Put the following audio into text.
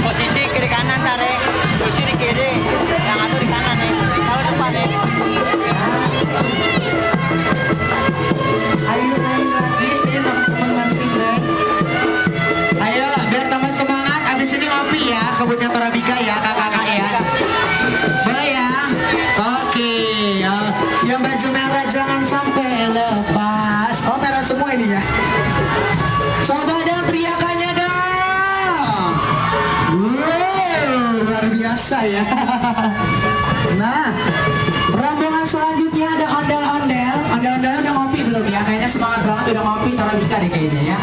Posisi kiri kanan tarik, posisi di kiri, yang satu di kanan nih, kalau depan nih. Ayo naik lagi nih teman-teman masih nih. Ayo biar teman semangat. Abis ini ngopi ya, kebunnya Torabika ya kakak-kakak ya. Boleh ya? Oke. Yang baju merah jangan sampai lepas. Oh merah semua ini ya. Coba dong teriakannya dong. Luar biasa ya. Nah, rombongan selanjutnya ada ondel-ondel. Ondel-ondel udah ngopi belum ya? Kayaknya semangat banget udah ngopi Torabika deh kayaknya ya.